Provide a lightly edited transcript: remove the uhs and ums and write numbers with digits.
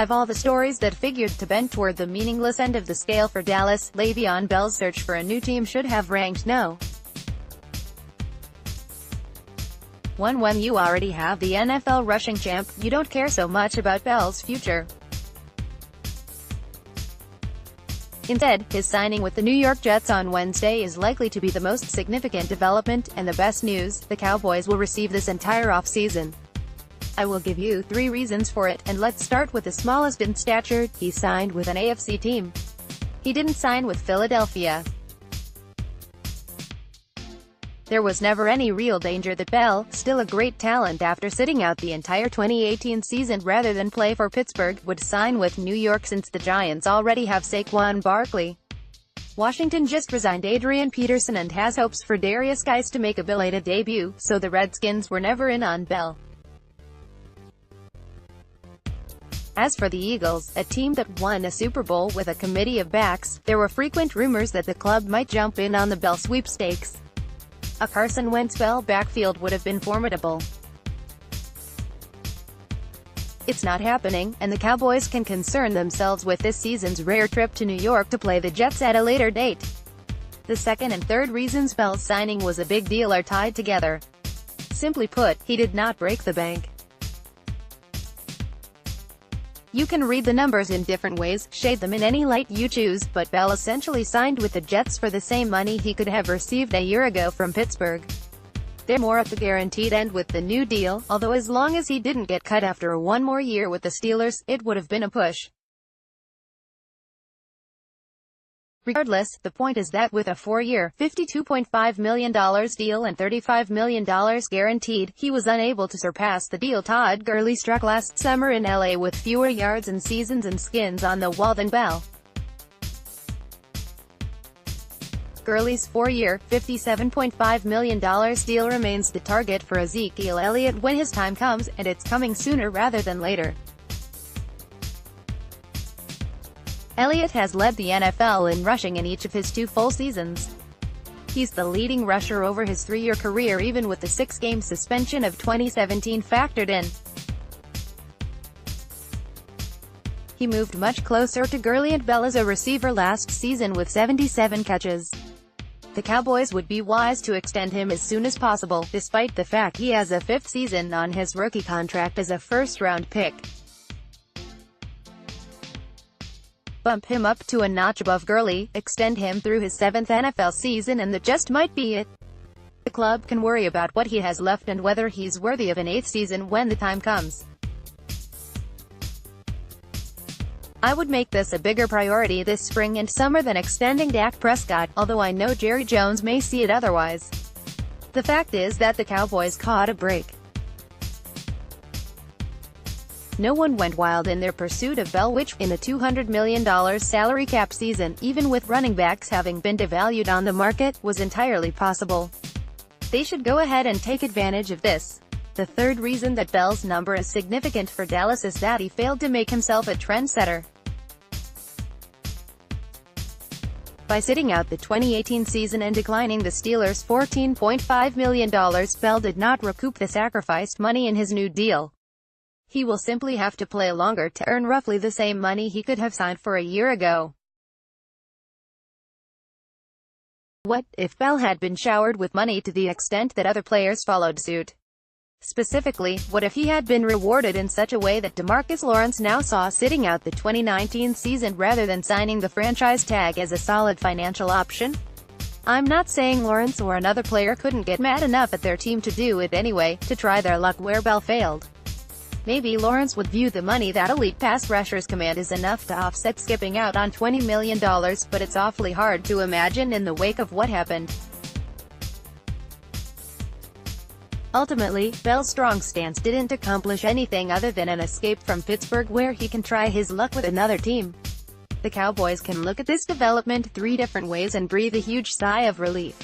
Of all the stories that figured to bend toward the meaningless end of the scale for Dallas, Le'Veon Bell's search for a new team should have ranked no. 1. When you already have the NFL rushing champ, you don't care so much about Bell's future. Instead, his signing with the New York Jets on Wednesday is likely to be the most significant development, and the best news: the Cowboys will receive this entire offseason. I will give you 3 reasons for it, and let's start with the smallest in stature. He signed with an AFC team. He didn't sign with Philadelphia. There was never any real danger that Bell, still a great talent after sitting out the entire 2018 season rather than play for Pittsburgh, would sign with New York since the Giants already have Saquon Barkley. Washington just resigned Adrian Peterson and has hopes for Darius Guice to make a belated debut, so the Redskins were never in on Bell. As for the Eagles, a team that won a Super Bowl with a committee of backs, there were frequent rumors that the club might jump in on the Bell sweepstakes. A Carson Wentz-Bell backfield would have been formidable. It's not happening, and the Cowboys can concern themselves with this season's rare trip to New York to play the Jets at a later date. The second and third reasons Bell's signing was a big deal are tied together. Simply put, he did not break the bank. You can read the numbers in different ways, shade them in any light you choose, but Bell essentially signed with the Jets for the same money he could have received a year ago from Pittsburgh. They're more at the guaranteed end with the new deal, although as long as he didn't get cut after one more year with the Steelers, it would have been a push. Regardless, the point is that with a 4-year, $52.5 million deal and $35 million guaranteed, he was unable to surpass the deal Todd Gurley struck last summer in LA with fewer yards and seasons and skins on the wall than Bell. Gurley's 4-year, $57.5 million deal remains the target for Ezekiel Elliott when his time comes, and it's coming sooner rather than later. Elliott has led the NFL in rushing in each of his 2 full seasons. He's the leading rusher over his 3-year career even with the 6-game suspension of 2017 factored in. He moved much closer to Gurley and Bell as a receiver last season with 77 catches. The Cowboys would be wise to extend him as soon as possible, despite the fact he has a 5th season on his rookie contract as a first-round pick. Bump him up to a notch above Gurley, extend him through his 7th NFL season, and that just might be it. The club can worry about what he has left and whether he's worthy of an 8th season when the time comes. I would make this a bigger priority this spring and summer than extending Dak Prescott, although I know Jerry Jones may see it otherwise. The fact is that the Cowboys caught a break. No one went wild in their pursuit of Bell, which, in a $200 million salary cap season, even with running backs having been devalued on the market, was entirely possible. They should go ahead and take advantage of this. The third reason that Bell's number is significant for Dallas is that he failed to make himself a trendsetter. By sitting out the 2018 season and declining the Steelers' $14.5 million, Bell did not recoup the sacrificed money in his new deal. He will simply have to play longer to earn roughly the same money he could have signed for a year ago. What if Bell had been showered with money to the extent that other players followed suit? Specifically, what if he had been rewarded in such a way that DeMarcus Lawrence now saw sitting out the 2019 season rather than signing the franchise tag as a solid financial option? I'm not saying Lawrence or another player couldn't get mad enough at their team to do it anyway, to try their luck where Bell failed. Maybe Lawrence would view the money that elite pass rushers command as enough to offset skipping out on $20 million, but it's awfully hard to imagine in the wake of what happened. Ultimately, Bell's strong stance didn't accomplish anything other than an escape from Pittsburgh where he can try his luck with another team. The Cowboys can look at this development 3 different ways and breathe a huge sigh of relief.